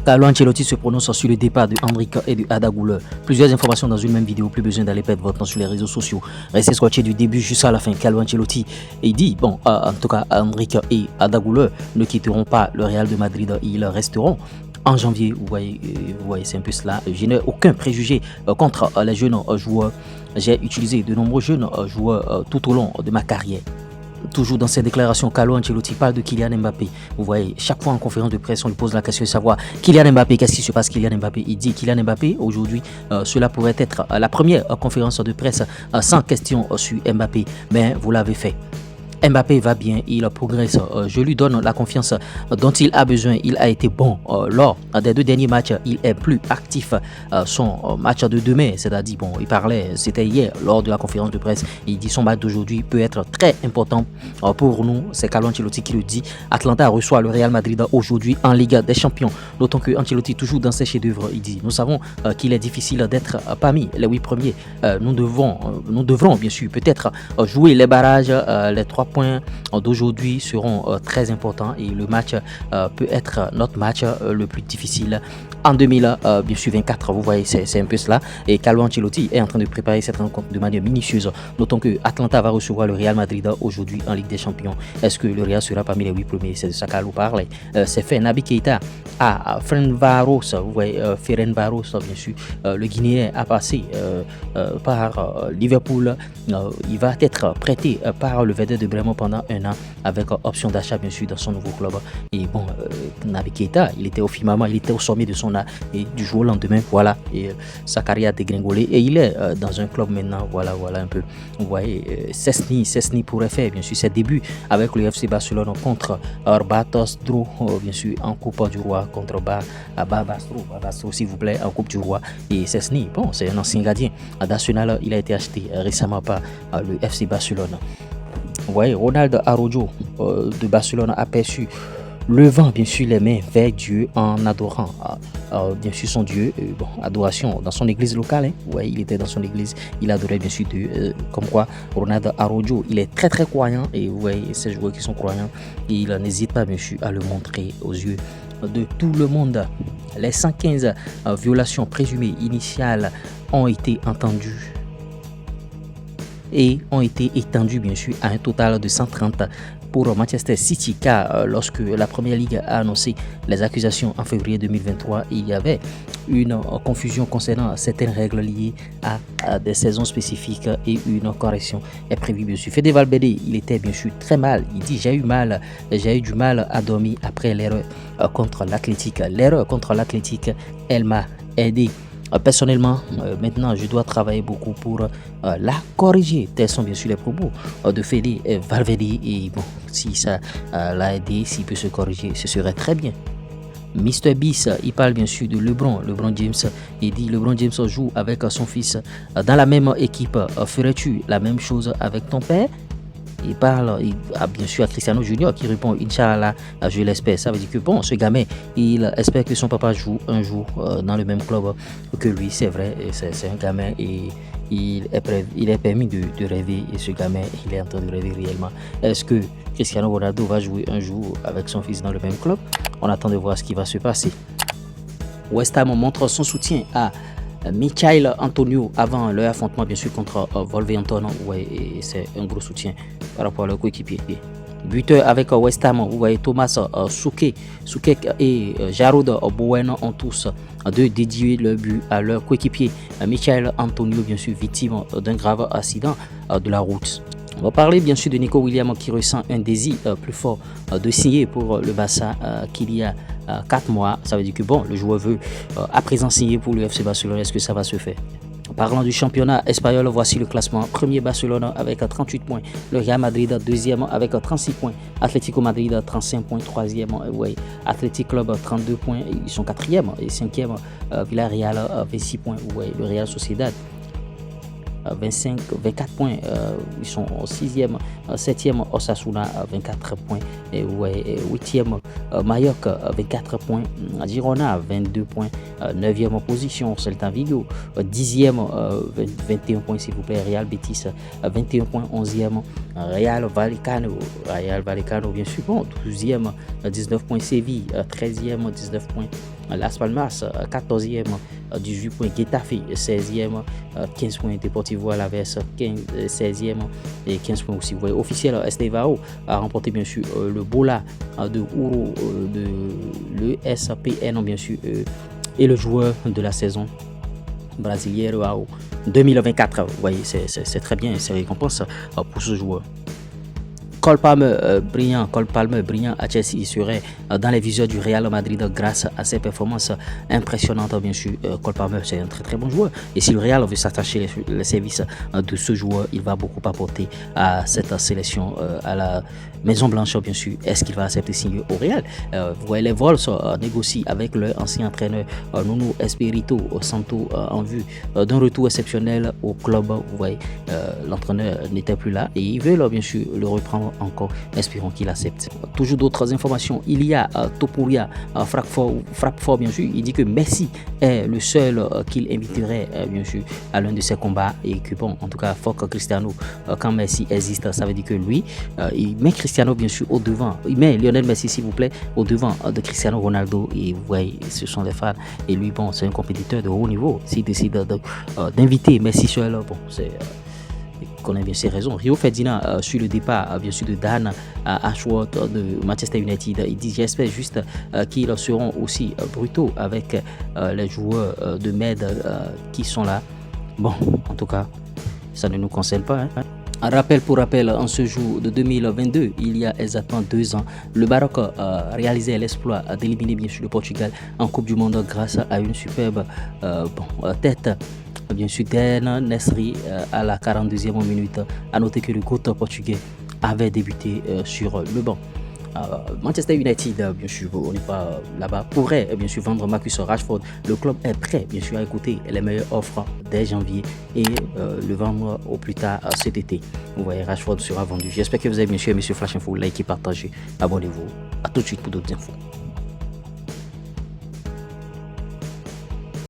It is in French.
Carlo Ancelotti se prononce sur le départ de Henrique et de Arda Güler. Plusieurs informations dans une même vidéo, plus besoin d'aller perdre votre temps sur les réseaux sociaux. Restez scotchés du début jusqu'à la fin. Carlo Ancelotti dit, en tout cas, Henrique et Arda Güler ne quitteront pas le Real de Madrid, ils resteront. En janvier, vous voyez c'est un peu cela. Je n'ai aucun préjugé contre les jeunes joueurs. J'ai utilisé de nombreux jeunes joueurs tout au long de ma carrière. Toujours dans ses déclarations, Carlo Ancelotti parle de Kylian Mbappé. Vous voyez, chaque fois en conférence de presse, on lui pose la question de savoir Kylian Mbappé, qu'est-ce qui se passe Kylian Mbappé. Il dit Kylian Mbappé, aujourd'hui, cela pourrait être la première conférence de presse sans question sur Mbappé. Mais vous l'avez fait. Mbappé va bien, il progresse. Je lui donne la confiance dont il a besoin. Il a été bon lors des 2 derniers matchs. Il est plus actif. Son match de demain, c'est-à-dire, il parlait, c'était hier lors de la conférence de presse. Il dit son match d'aujourd'hui peut être très important pour nous. C'est Carlo Ancelotti qui le dit. Atlanta reçoit le Real Madrid aujourd'hui en Ligue des Champions. D'autant que Ancelotti, toujours dans ses chefs-d'œuvre, il dit nous savons qu'il est difficile d'être parmi les 8 premiers. Nous devrons bien sûr peut-être jouer les barrages, les 3 points d'aujourd'hui seront très importants et le match peut être notre match le plus difficile en 2024. Vous voyez, c'est un peu cela. Et Carlo Ancelotti est en train de préparer cette rencontre de manière minutieuse. Notons que Atlanta va recevoir le Real Madrid aujourd'hui en Ligue des Champions. Est-ce que le Real sera parmi les 8 premiers? C'est de ça qu'Alou parle. C'est fait. Naby Keita à Ferencváros, vous voyez, Ferencváros, bien sûr. Le Guinéen a passé par Liverpool. Il va être prêté par le Werder de Bremen pendant 1 an avec option d'achat, bien sûr, dans son nouveau club. Et bon, Naby Keita, il était au firmament, il était au sommet de son art et du jour au lendemain, voilà, et sa carrière a dégringolé et il est dans un club maintenant, voilà un peu. Vous voyez, Szczęsny pourrait faire, bien sûr, ses débuts avec le FC Barcelone contre Barbastro, bien sûr, en Coupe du Roi contre Barbastro, s'il vous plaît, en Coupe du Roi. Et Szczęsny, bon, c'est un ancien gardien national, il a été acheté récemment par le FC Barcelone. Vous voyez, Ronald Araujo de Barcelone a perçu levant bien sûr les mains vers Dieu en adorant bien sûr son Dieu, adoration dans son église locale. Ouais, il était dans son église, il adorait bien sûr Dieu. Comme quoi, Ronald Araujo, il est très croyant et vous voyez, ces joueurs qui sont croyants, il n'hésite pas bien sûr à le montrer aux yeux de tout le monde. Les 115 violations présumées initiales ont été entendues et ont été étendues bien sûr à un total de 130 pour Manchester City, car lorsque la Première Ligue a annoncé les accusations en février 2023, il y avait une confusion concernant certaines règles liées à des saisons spécifiques et une correction est prévue bien sûr. Fede Valverde, il était bien sûr très mal, il dit j'ai eu du mal à dormir après l'erreur contre l'Athletic. L'erreur contre l'Athletic, elle m'a aidé. Personnellement, maintenant, je dois travailler beaucoup pour la corriger. Tels sont bien sûr les propos de Fede Valverde. Et bon, si ça l'a aidé, s'il peut se corriger, ce serait très bien. Mr Beast, il parle bien sûr de LeBron James. Il dit LeBron James joue avec son fils dans la même équipe. Ferais-tu la même chose avec ton père? Il parle bien sûr à Cristiano Junior qui répond Inch'Allah, je l'espère. Ça veut dire que bon, ce gamin, il espère que son papa joue un jour dans le même club que lui. C'est vrai, c'est un gamin et il est permis de rêver. Et ce gamin, il est en train de rêver réellement. Est-ce que Cristiano Ronaldo va jouer un jour avec son fils dans le même club? On attend de voir ce qui va se passer. West Ham montre son soutien à Michail Antonio avant leur affrontement bien sûr contre Wolverhampton. Ouais, et c'est un gros soutien par rapport à leur coéquipier. Buteur avec West Ham, vous voyez Thomas Souquet et Jarrod Bowen ont tous dédié le but à leur coéquipier Michail Antonio, bien sûr victime d'un grave accident de la route. On va parler bien sûr de Nico Williams qui ressent un désir plus fort de signer pour le Barça qu'il y a 4 mois. Ça veut dire que bon, le joueur veut à présent signer pour le FC Barcelone. Est-ce que ça va se faire? Parlant du championnat espagnol, voici le classement. Premier Barcelone avec 38 points. Le Real Madrid deuxième avec 36 points. Atlético Madrid 35 points. Troisième, ouais. Athletic Club 32 points. Ils sont quatrième et cinquième. Villarreal 26 points. Ouais. Le Real Sociedad 24 points. Ils sont 6e, 7e Osasuna 24 points. Et ouais, 8e Mallorca 24 points. Girona 22 points. 9e position Celta Vigo. 10e 21 points s'il vous plaît. Real Betis 21 points. 11e Real Vallecano bien sûr. Bon, 12e 19 points. Séville 13e 19 points. Las Palmas 14e 18 points. Getafe 16e 15 points. Deportivo Alaves 16e et 15 points aussi. Vous voyez, officiel Estevao a remporté bien sûr le Bola de Ouro de l'ESPN bien sûr et le joueur de la saison Brasileiro 2024. Vous voyez, c'est très bien, c'est récompense pour ce joueur. Cole Palmer brillant à Chelsea. Il serait dans les viseurs du Real Madrid grâce à ses performances impressionnantes. Bien sûr, Cole Palmer, c'est un très très bon joueur. Et si le Real veut s'attacher les services de ce joueur, il va beaucoup apporter à cette sélection, à la Maison Blanche, bien sûr. Est-ce qu'il va accepter de signer au Real? Vous voyez, les Vols négocient avec leur ancien entraîneur Nuno Espirito Santo en vue d'un retour exceptionnel au club. Vous voyez, l'entraîneur n'était plus là et ils veulent bien sûr le reprendre encore. Espérons qu'il accepte. Toujours d'autres informations. Il y a Topuria frappe fort bien sûr. Il dit que Messi est le seul qu'il inviterait bien sûr à l'un de ses combats et que bon, en tout cas, faut que Cristiano, quand Messi existe, ça veut dire que lui, il met Cristiano bien sûr au devant. Il met Lionel Messi s'il vous plaît au devant de Cristiano Ronaldo et vous voyez, ce sont des fans et lui bon, c'est un compétiteur de haut niveau. S'il décide d'inviter Messi seul, bon, c'est il connaît bien ses raisons. Rio Ferdinand sur le départ bien sûr de Dan Ashworth de Manchester United, il dit j'espère juste qu'ils seront aussi brutaux avec les joueurs de Med qui sont là. Bon, en tout cas, ça ne nous concerne pas. Un rappel pour rappel, en ce jour de 2022, il y a exactement 2 ans, le Maroc réalisait l'exploit d'éliminer bien sûr le Portugal en Coupe du Monde grâce à une superbe tête bien sûr d'En Nesri à la 42e minute. A noter que le GOAT portugais avait débuté sur le banc. Manchester United, bien sûr, on n'est pas là-bas, pourrait bien sûr vendre Marcus Rashford. Le club est prêt, bien sûr, à écouter les meilleures offres dès janvier et le vendre au plus tard cet été. Vous voyez, Rashford sera vendu. J'espère que vous avez bien sûr aimé ce Flash Info. Likez, partagez, abonnez-vous. À tout de suite pour d'autres infos.